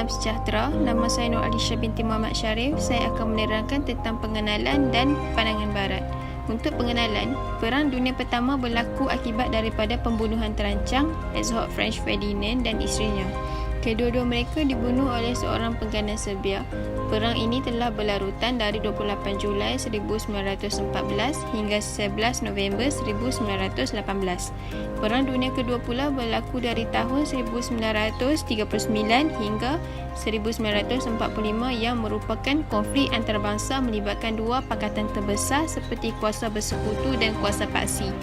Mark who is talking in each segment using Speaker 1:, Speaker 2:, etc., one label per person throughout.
Speaker 1: salam sejahtera. Nama saya Nur Alisha binti Muhammad Sharif. Saya akan menerangkan tentang pengenalan dan pandangan Barat. Untuk pengenalan, Perang Dunia Pertama berlaku akibat daripada pembunuhan terancang Herzog Franz Ferdinand dan isterinya. Kedua-dua mereka dibunuh oleh seorang pengganas Serbia. Perang ini telah berlarutan dari 28 Julai 1914 hingga 11 November 1918. Perang Dunia Kedua pula berlaku dari tahun 1939 hingga 1945 yang merupakan konflik antarabangsa melibatkan dua pakatan terbesar seperti Kuasa Bersekutu dan Kuasa Paksi.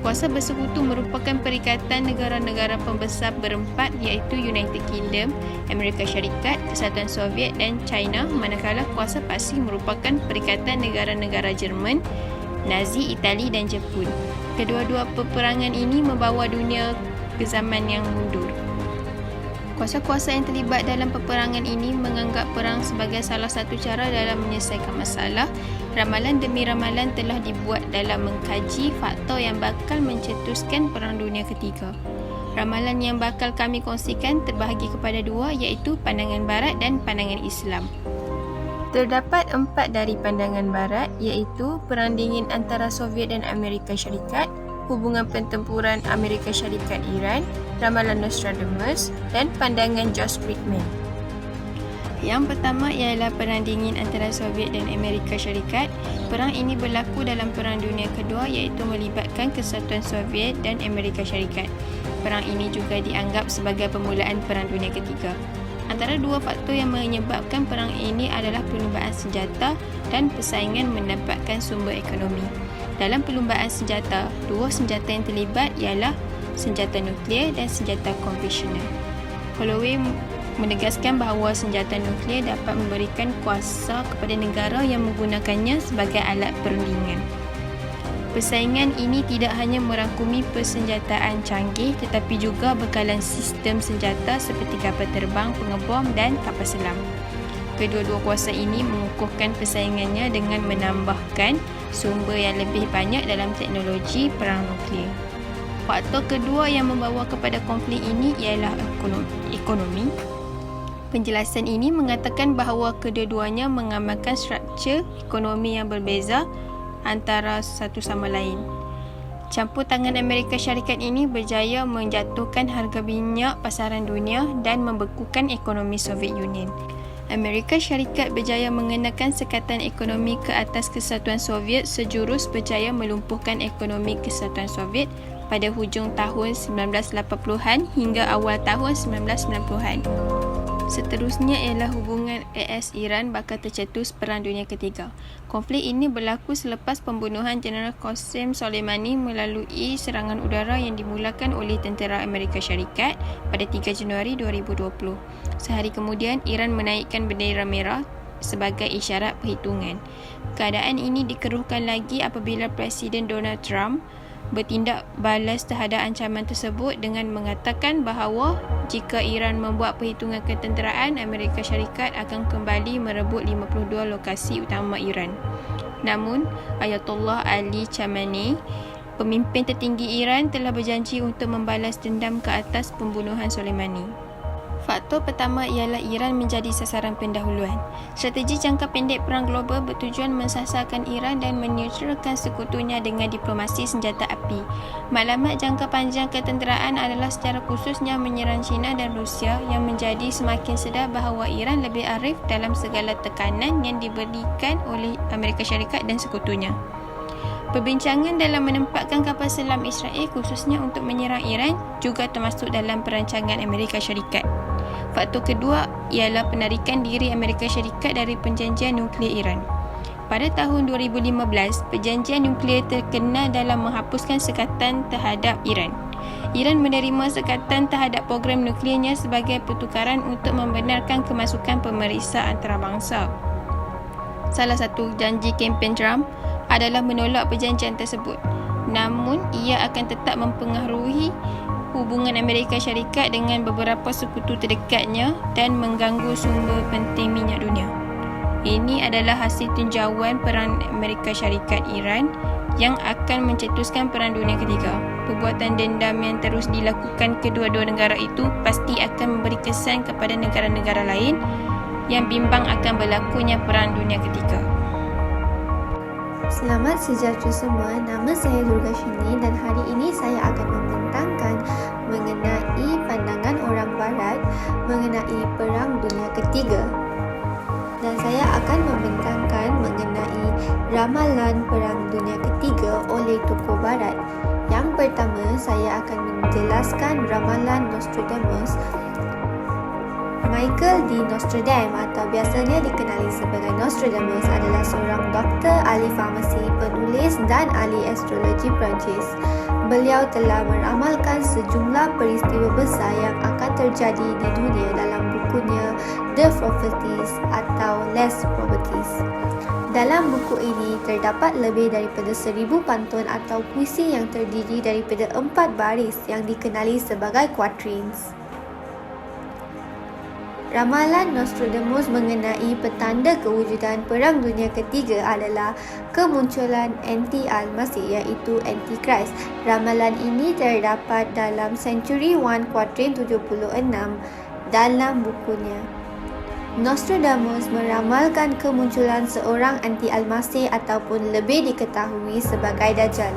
Speaker 1: Kuasa Bersekutu merupakan perikatan negara-negara pembesar berempat iaitu United Kingdom, Amerika Syarikat, Kesatuan Soviet dan China, manakala Kuasa Paksi merupakan perikatan negara-negara Jerman, Nazi, Itali dan Jepun. Kedua-dua peperangan ini membawa dunia ke zaman yang mundur. Kuasa-kuasa yang terlibat dalam peperangan ini menganggap perang sebagai salah satu cara dalam menyelesaikan masalah. Ramalan demi ramalan telah dibuat dalam mengkaji faktor yang bakal mencetuskan Perang Dunia Ketiga. Ramalan yang bakal kami kongsikan terbahagi kepada dua iaitu pandangan Barat dan pandangan Islam. Terdapat 4 dari pandangan Barat iaitu Perang Dingin antara Soviet dan Amerika Syarikat, hubungan pertempuran Amerika Syarikat Iran, ramalan Nostradamus dan pandangan Josh Friedman. Yang pertama ialah Perang Dingin antara Soviet dan Amerika Syarikat. Perang ini berlaku dalam Perang Dunia Kedua iaitu melibatkan Kesatuan Soviet dan Amerika Syarikat. Perang ini juga dianggap sebagai permulaan Perang Dunia Ketiga. Antara dua faktor yang menyebabkan perang ini adalah perlumbaan senjata dan persaingan mendapatkan sumber ekonomi. Dalam perlumbaan senjata, dua senjata yang terlibat ialah senjata nuklear dan senjata konvensional. Holloway menegaskan bahawa senjata nuklear dapat memberikan kuasa kepada negara yang menggunakannya sebagai alat perundingan. Persaingan ini tidak hanya merangkumi persenjataan canggih tetapi juga bekalan sistem senjata seperti kapal terbang, pengebom dan kapal selam. Kedua-dua kuasa ini mengukuhkan persaingannya dengan menambahkan sumber yang lebih banyak dalam teknologi perang nuklear. Faktor kedua yang membawa kepada konflik ini ialah ekonomi. Penjelasan ini mengatakan bahawa kedua-duanya mengamalkan struktur ekonomi yang berbeza antara satu sama lain. Campur tangan Amerika Syarikat ini berjaya menjatuhkan harga minyak pasaran dunia dan membekukan ekonomi Soviet Union. Amerika Syarikat berjaya mengenakan sekatan ekonomi ke atas Kesatuan Soviet sejurus berjaya melumpuhkan ekonomi Kesatuan Soviet pada hujung tahun 1980-an hingga awal tahun 1990-an. Seterusnya ialah hubungan AS-Iran bakal tercetus Perang Dunia Ketiga. Konflik ini berlaku selepas pembunuhan Jeneral Qasem Soleimani melalui serangan udara yang dimulakan oleh tentera Amerika Syarikat pada 3 Januari 2020. Sehari kemudian, Iran menaikkan bendera merah sebagai isyarat perhitungan. Keadaan ini dikeruhkan lagi apabila Presiden Donald Trump bertindak balas terhadap ancaman tersebut dengan mengatakan bahawa jika Iran membuat perhitungan ketenteraan, Amerika Syarikat akan kembali merebut 52 lokasi utama Iran. Namun, Ayatollah Ali Khamenei, pemimpin tertinggi Iran, telah berjanji untuk membalas dendam ke atas pembunuhan Soleimani. Faktor pertama ialah Iran menjadi sasaran pendahuluan. Strategi jangka pendek perang global bertujuan mensasarkan Iran dan menyutralkan sekutunya dengan diplomasi senjata api. Maklumat jangka panjang ketenteraan adalah secara khususnya menyerang China dan Rusia yang menjadi semakin sedar bahawa Iran lebih arif dalam segala tekanan yang diberikan oleh Amerika Syarikat dan sekutunya. Perbincangan dalam menempatkan kapal selam Israel khususnya untuk menyerang Iran juga termasuk dalam perancangan Amerika Syarikat. Faktor kedua ialah penarikan diri Amerika Syarikat dari perjanjian nuklear Iran. Pada tahun 2015, perjanjian nuklear terkenal dalam menghapuskan sekatan terhadap Iran. Iran menerima sekatan terhadap program nuklearnya sebagai pertukaran untuk membenarkan kemasukan pemeriksa antarabangsa. Salah satu janji kempen Trump adalah menolak perjanjian tersebut. Namun, ia akan tetap mempengaruhi hubungan Amerika Syarikat dengan beberapa sekutu terdekatnya dan mengganggu sumber penting minyak dunia. Ini adalah hasil tinjauan perang Amerika Syarikat Iran yang akan mencetuskan Perang Dunia Ketiga. perbuatan dendam yang terus dilakukan kedua-dua negara itu pasti akan memberi kesan kepada negara-negara lain yang bimbang akan berlakunya Perang Dunia Ketiga.
Speaker 2: Selamat sejahtera semua, nama saya Durgashini dan hari ini saya akan membentangkan mengenai pandangan orang Barat mengenai Perang Dunia Ketiga. Dan saya akan membentangkan mengenai ramalan Perang Dunia Ketiga oleh tokoh Barat. Yang pertama, saya akan menjelaskan ramalan Nostradamus. Michael D. Nostradamus atau biasanya dikenali sebagai Nostradamus adalah seorang doktor, ahli farmasi, penulis dan ahli astrologi Perancis. Beliau telah meramalkan sejumlah peristiwa besar yang akan terjadi di dunia dalam bukunya The Prophecies atau Les Prophètes. Dalam buku ini terdapat lebih daripada 1000 pantun atau puisi yang terdiri daripada 4 baris yang dikenali sebagai quatrains. Ramalan Nostradamus mengenai petanda kewujudan Perang Dunia Ketiga adalah kemunculan anti-Almasih iaitu Antichrist. Ramalan ini terdapat dalam Century 1 Quatrain 76 dalam bukunya. Nostradamus meramalkan kemunculan seorang anti-Almasih ataupun lebih diketahui sebagai Dajjal.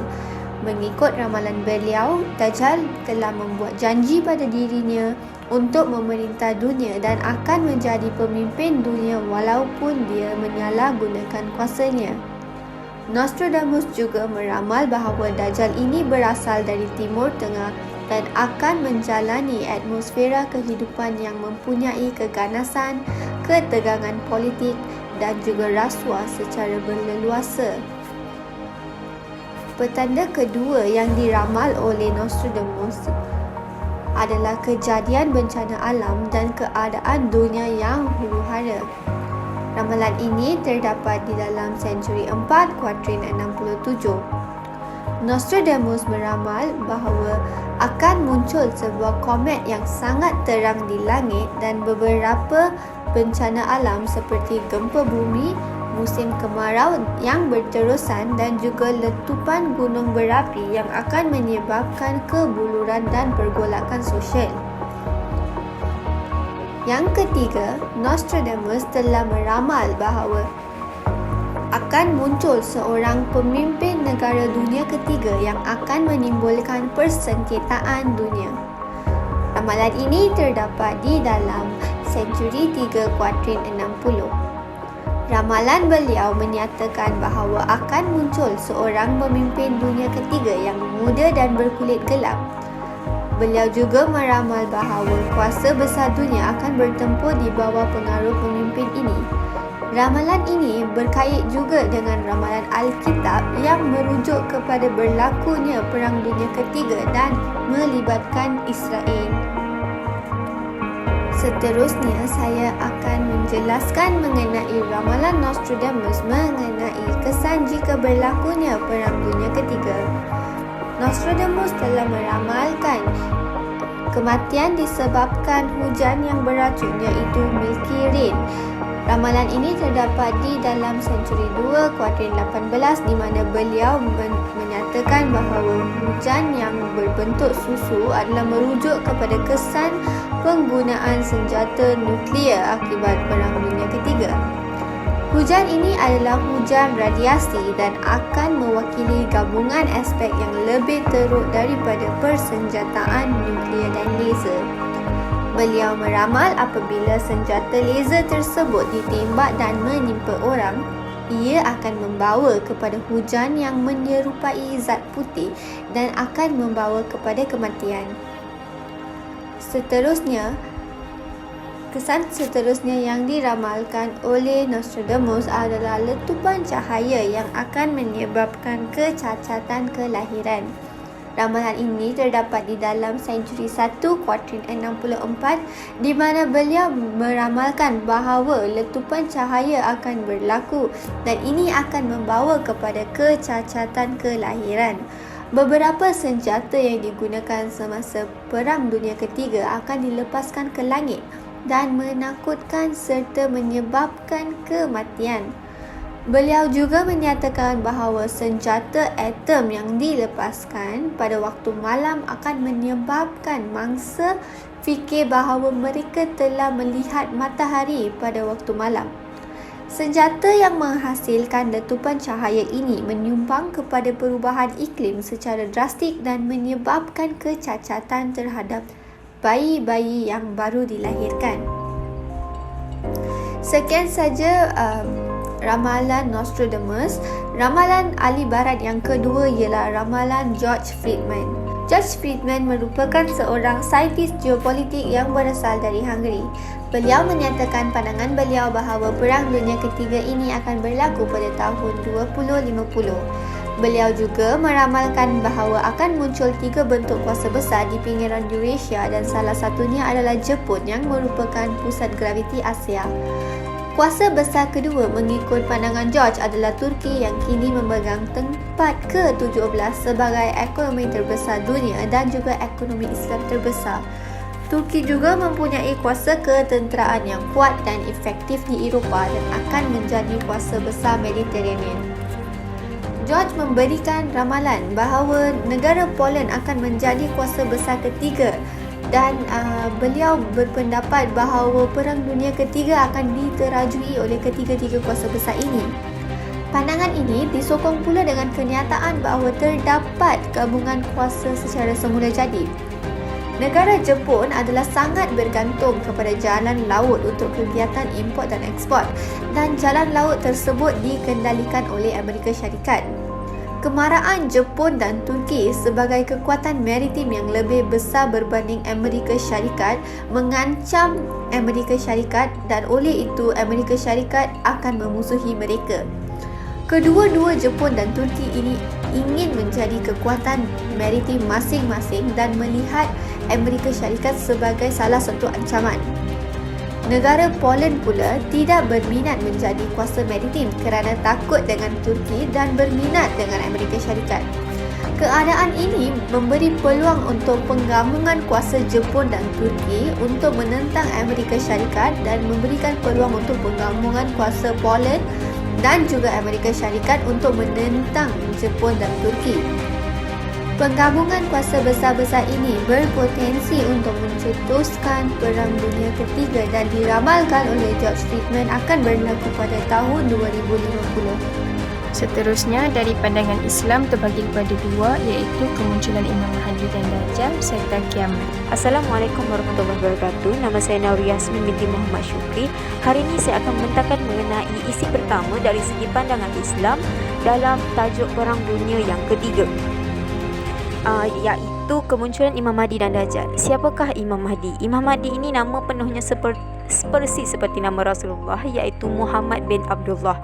Speaker 2: Mengikut ramalan beliau, Dajjal telah membuat janji pada dirinya untuk memerintah dunia dan akan menjadi pemimpin dunia walaupun dia menyalahgunakan kuasanya. Nostradamus juga meramal bahawa Dajjal ini berasal dari Timur Tengah dan akan menjalani atmosfera kehidupan yang mempunyai keganasan, ketegangan politik dan juga rasuah secara berleluasa. Petanda kedua yang diramal oleh Nostradamus adalah kejadian bencana alam dan keadaan dunia yang huru-hara. Ramalan ini terdapat di dalam Century 4 Quatrain 67. Nostradamus meramal bahawa akan muncul sebuah komet yang sangat terang di langit dan beberapa bencana alam seperti gempa bumi, musim kemarau yang berterusan dan juga letupan gunung berapi yang akan menyebabkan kebuluran dan pergolakan sosial. Yang ketiga, Nostradamus telah meramal bahawa akan muncul seorang pemimpin negara dunia ketiga yang akan menimbulkan persengketaan dunia. Ramalan ini terdapat di dalam Century 3 Quatrain 60. Ramalan beliau menyatakan bahawa akan muncul seorang pemimpin dunia ketiga yang muda dan berkulit gelap. Beliau juga meramal bahawa kuasa besar dunia akan bertempur di bawah pengaruh pemimpin ini. Ramalan ini berkait juga dengan ramalan Alkitab yang merujuk kepada berlakunya Perang Dunia Ketiga dan melibatkan Israel. Seterusnya, saya akan menjelaskan mengenai ramalan Nostradamus mengenai kesan jika berlakunya Perang Dunia Ketiga. Nostradamus telah meramalkan kematian disebabkan hujan yang beracun iaitu Milky Rain. Ramalan ini terdapat di dalam Century 2 Quatrain 18 di mana beliau menyatakan bahawa hujan yang berbentuk susu adalah merujuk kepada kesan penggunaan senjata nuklear akibat Perang Dunia Ketiga. Hujan ini adalah hujan radiasi dan akan mewakili gabungan aspek yang lebih teruk daripada persenjataan nuklear dan laser. Beliau meramal apabila senjata laser tersebut ditembak dan menimpa orang, ia akan membawa kepada hujan yang menyerupai zat putih dan akan membawa kepada kematian. Kesan seterusnya yang diramalkan oleh Nostradamus adalah letupan cahaya yang akan menyebabkan kecacatan kelahiran. Ramalan ini terdapat di dalam Century 1 Quatrain 64 di mana beliau meramalkan bahawa letupan cahaya akan berlaku dan ini akan membawa kepada kecacatan kelahiran. Beberapa senjata yang digunakan semasa Perang Dunia Ketiga akan dilepaskan ke langit dan menakutkan serta menyebabkan kematian. Beliau juga menyatakan bahawa senjata atom yang dilepaskan pada waktu malam akan menyebabkan mangsa fikir bahawa mereka telah melihat matahari pada waktu malam. Senjata yang menghasilkan letupan cahaya ini menyumbang kepada perubahan iklim secara drastik dan menyebabkan kecacatan terhadap bayi-bayi yang baru dilahirkan. Sekian saja ramalan Nostradamus. Ramalan ahli barat yang kedua ialah ramalan George Friedman. George Friedman merupakan seorang saintis geopolitik yang berasal dari Hungary. Beliau menyatakan pandangan beliau bahawa Perang Dunia Ketiga ini akan berlaku pada tahun 2050. Beliau juga meramalkan bahawa akan muncul 3 bentuk kuasa besar di pinggiran Eurasia dan salah satunya adalah Jepun yang merupakan pusat graviti Asia. Kuasa besar kedua mengikut pandangan George adalah Turki yang kini memegang tempat ke-17 sebagai ekonomi terbesar dunia dan juga ekonomi Islam terbesar. Turki juga mempunyai kuasa ketenteraan yang kuat dan efektif di Eropah dan akan menjadi kuasa besar Mediterranean. George memberikan ramalan bahawa negara Poland akan menjadi kuasa besar ketiga dan beliau berpendapat bahawa Perang Dunia Ketiga akan diterajui oleh ketiga-tiga kuasa besar ini. Pandangan ini disokong pula dengan kenyataan bahawa terdapat gabungan kuasa secara semula jadi. Negara Jepun adalah sangat bergantung kepada jalan laut untuk kegiatan import dan ekspor dan jalan laut tersebut dikendalikan oleh Amerika Syarikat. Kemaraan Jepun dan Turki sebagai kekuatan maritim yang lebih besar berbanding Amerika Syarikat mengancam Amerika Syarikat dan oleh itu Amerika Syarikat akan memusuhi mereka. Kedua-dua Jepun dan Turki ini ingin menjadi kekuatan maritim masing-masing dan melihat Amerika Syarikat sebagai salah satu ancaman. Negara Poland pula tidak berminat menjadi kuasa maritim kerana takut dengan Turki dan berminat dengan Amerika Syarikat. Keadaan ini memberi peluang untuk penggabungan kuasa Jepun dan Turki untuk menentang Amerika Syarikat dan memberikan peluang untuk penggabungan kuasa Poland dan juga Amerika Syarikat untuk menentang Jepun dan Turki. Penggabungan kuasa besar-besar ini berpotensi untuk mencetuskan Perang Dunia Ketiga dan diramalkan oleh George Friedman akan berlaku pada tahun 2050.
Speaker 1: Seterusnya, dari pandangan Islam terbagi kepada dua, iaitu kemunculan Imam Mahdi dan Dajjal serta kiamat.
Speaker 3: Assalamualaikum warahmatullahi wabarakatuh. Nama saya Nauri Yasmin binti Muhammad Syukri. Hari ini saya akan membentangkan mengenai isi pertama dari segi pandangan Islam dalam tajuk Perang Dunia yang Ketiga, iaitu kemunculan Imam Mahdi dan Dajjal. Siapakah Imam Mahdi? Imam Mahdi ini nama penuhnya persis seperti nama Rasulullah, iaitu Muhammad bin Abdullah.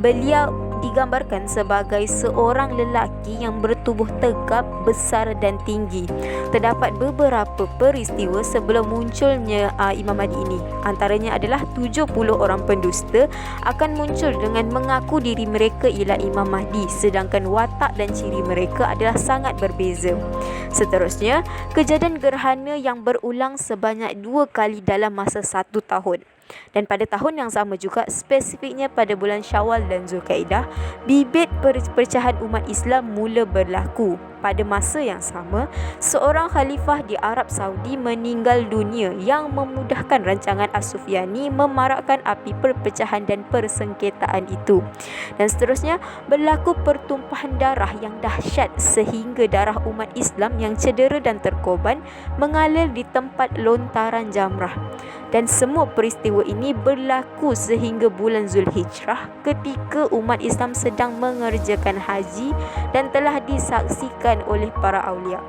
Speaker 3: Beliau digambarkan sebagai seorang lelaki yang bertubuh tegap, besar dan tinggi. Terdapat beberapa peristiwa sebelum munculnya Imam Mahdi ini. Antaranya adalah 70 orang pendusta akan muncul dengan mengaku diri mereka ialah Imam Mahdi, sedangkan watak dan ciri mereka adalah sangat berbeza. Seterusnya, kejadian gerhana yang berulang sebanyak 2 kali dalam masa 1 tahun. Dan pada tahun yang sama juga, spesifiknya pada bulan Syawal dan Zulkaidah, bibit perpecahan umat Islam mula berlaku. Pada masa yang sama, seorang khalifah di Arab Saudi meninggal dunia yang memudahkan rancangan As-Sufyani memarakkan api perpecahan dan persengketaan itu. Dan seterusnya, berlaku pertumpahan darah yang dahsyat sehingga darah umat Islam yang cedera dan terkorban mengalir di tempat lontaran jamrah. Dan semua peristiwa ini berlaku sehingga bulan Zulhijrah ketika umat Islam sedang mengerjakan haji dan telah disaksikan oleh para awliya.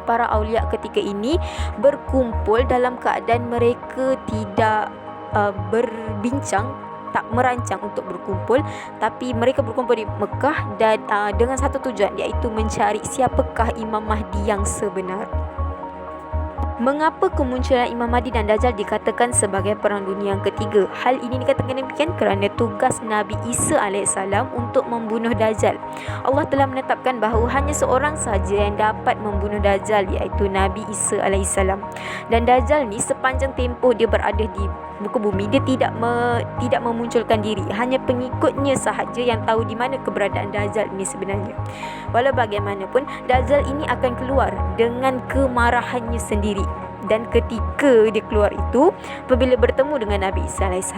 Speaker 3: Para awliya ketika ini berkumpul dalam keadaan mereka tidak berbincang, tak merancang untuk berkumpul, tapi mereka berkumpul di Mekah dan dengan satu tujuan, iaitu mencari siapakah Imam Mahdi yang sebenar. Mengapa kemunculan Imam Mahdi dan Dajjal dikatakan sebagai perang dunia yang ketiga? Hal ini dikatakan demikian kerana tugas Nabi Isa AS untuk membunuh Dajjal. Allah telah menetapkan bahawa hanya seorang sahaja yang dapat membunuh Dajjal, iaitu Nabi Isa AS. Dan Dajjal ni sepanjang tempoh dia berada di muka bumi, dia tidak memunculkan diri. Hanya pengikutnya sahaja yang tahu di mana keberadaan Dajjal ini sebenarnya. Walau bagaimanapun, Dajjal ini akan keluar dengan kemarahannya sendiri. Dan ketika dia keluar itu, apabila bertemu dengan Nabi Isa AS,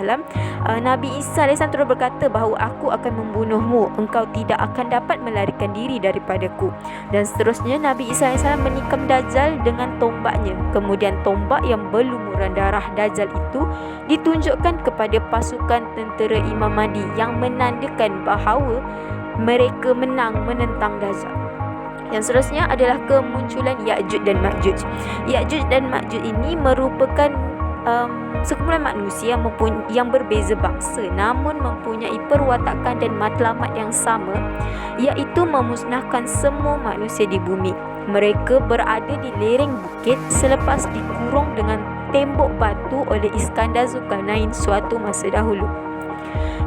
Speaker 3: Nabi Isa AS terus berkata bahawa aku akan membunuhmu, engkau tidak akan dapat melarikan diri daripadaku. Dan seterusnya Nabi Isa AS menikam Dajjal dengan tombaknya. Kemudian tombak yang berlumuran darah Dajjal itu ditunjukkan kepada pasukan tentera Imam Mahdi yang menandakan bahawa mereka menang menentang Dajjal. Yang seterusnya adalah kemunculan Ya'juj dan Ma'juj. Ya'juj dan Ma'juj ini merupakan sekumpulan manusia yang berbeza bangsa namun mempunyai perwatakan dan matlamat yang sama, iaitu memusnahkan semua manusia di bumi. Mereka berada di lereng bukit selepas dikurung dengan tembok batu oleh Iskandar Zulkarnain suatu masa dahulu.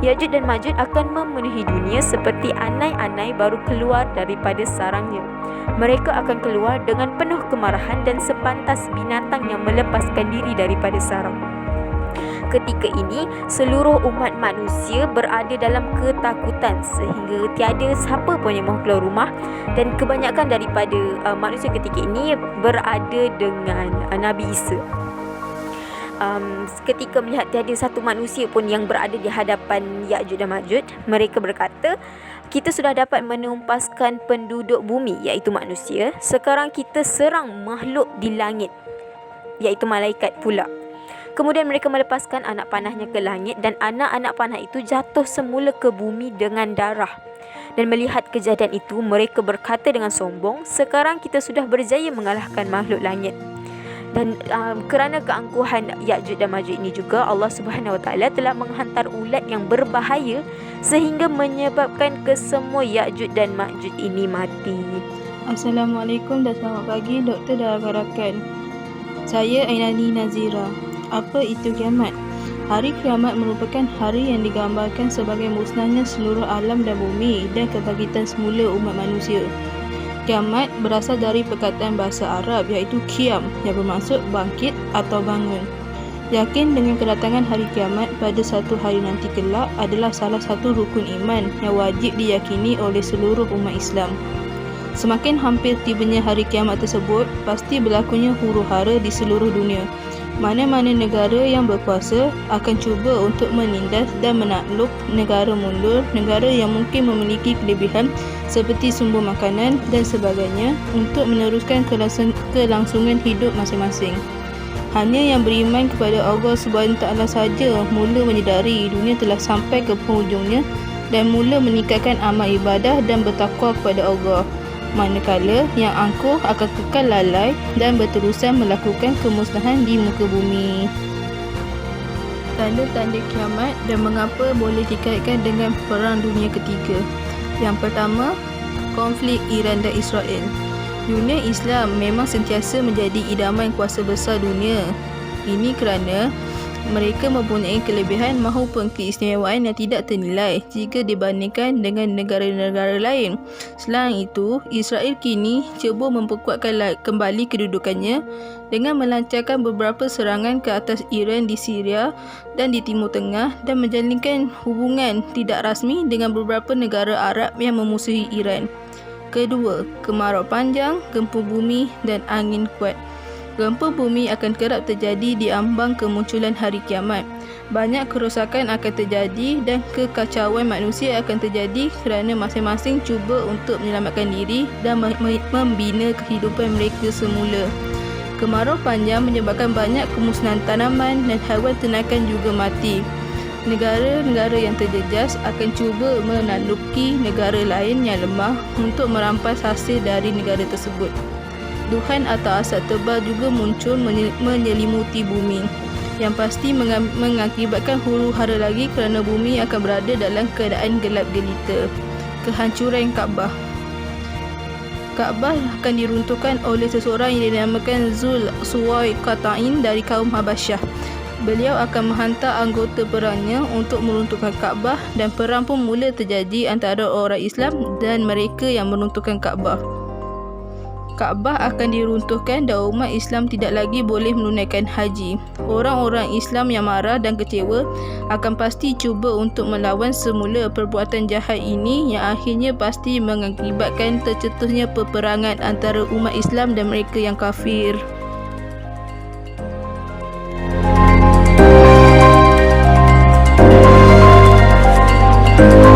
Speaker 3: Ya'juj dan Ma'juj akan memenuhi dunia seperti anai-anai baru keluar daripada sarangnya. Mereka akan keluar dengan penuh kemarahan dan sepantas binatang yang melepaskan diri daripada sarang. Ketika ini, seluruh umat manusia berada dalam ketakutan sehingga tiada siapa pun yang mahu keluar rumah, dan kebanyakan daripada manusia ketika ini berada dengan Nabi Isa. Ketika melihat tiada satu manusia pun yang berada di hadapan Ya'juj dan Ma'juj, mereka berkata, kita sudah dapat menumpaskan penduduk bumi, iaitu manusia. Sekarang kita serang makhluk di langit, iaitu malaikat pula. Kemudian mereka melepaskan anak panahnya ke langit, dan anak-anak panah itu jatuh semula ke bumi dengan darah. Dan melihat kejadian itu, mereka berkata dengan sombong, sekarang kita sudah berjaya mengalahkan makhluk langit. Dan kerana keangkuhan Ya'juj dan Ma'juj ini juga, Allah Subhanahu Wa Taala telah menghantar ulat yang berbahaya sehingga menyebabkan kesemua Ya'juj dan Ma'juj ini mati.
Speaker 4: Assalamualaikum dan selamat pagi Doktor dan rakan-rakan. Saya Ainani Nazira. Apa itu kiamat? Hari kiamat merupakan hari yang digambarkan sebagai musnahnya seluruh alam dan bumi dan kebangkitan semula umat manusia. Kiamat berasal dari perkataan bahasa Arab iaitu qiyam yang bermaksud bangkit atau bangun. Yakin dengan kedatangan hari kiamat pada satu hari nanti kelak adalah salah satu rukun iman yang wajib diyakini oleh seluruh umat Islam. Semakin hampir tibanya hari kiamat tersebut, pasti berlakunya huru-hara di seluruh dunia. Mana-mana negara yang berkuasa akan cuba untuk menindas dan menakluk negara mundur, negara yang mungkin memiliki kelebihan seperti sumber makanan dan sebagainya untuk meneruskan kelangsungan hidup masing-masing. Hanya yang beriman kepada Allah SWT saja mula menyedari dunia telah sampai ke penghujungnya dan mula meningkatkan amal ibadah dan bertakwa kepada Allah. Manakala yang angkuh akan kekal lalai dan berterusan melakukan kemusnahan di muka bumi. Tanda-tanda kiamat dan mengapa boleh dikaitkan dengan perang dunia ketiga. Yang pertama, konflik Iran dan Israel. Dunia Islam memang sentiasa menjadi idaman kuasa besar dunia. Ini kerana mereka mempunyai kelebihan maupun keistimewaan yang tidak ternilai jika dibandingkan dengan negara-negara lain. Selain itu, Israel kini cuba memperkuatkan kembali kedudukannya dengan melancarkan beberapa serangan ke atas Iran di Syria dan di Timur Tengah dan menjalinkan hubungan tidak rasmi dengan beberapa negara Arab yang memusuhi Iran. Kedua, kemarau panjang, gempa bumi dan angin kuat. Gempa bumi akan kerap terjadi di ambang kemunculan hari kiamat. Banyak kerosakan akan terjadi dan kekacauan manusia akan terjadi kerana masing-masing cuba untuk menyelamatkan diri dan membina kehidupan mereka semula. Kemarau panjang menyebabkan banyak kemusnahan tanaman dan haiwan ternakan juga mati. Negara-negara yang terjejas akan cuba menakluki negara lain yang lemah untuk merampas hasil dari negara tersebut. Duhan atau asap tebal juga muncul menyelimuti bumi, yang pasti mengakibatkan huru-hara lagi kerana bumi akan berada dalam keadaan gelap gelita. Kehancuran Kaabah. Kaabah akan diruntuhkan oleh seseorang yang dinamakan Zul Suwai Qatain dari kaum Habasyah. Beliau akan menghantar anggota perangnya untuk meruntuhkan Kaabah dan perang pun mula terjadi antara orang Islam dan mereka yang meruntuhkan Kaabah. Kaabah akan diruntuhkan dan umat Islam tidak lagi boleh menunaikan haji. Orang-orang Islam yang marah dan kecewa akan pasti cuba untuk melawan semula perbuatan jahat ini yang akhirnya pasti mengakibatkan tercetusnya peperangan antara umat Islam dan mereka yang kafir.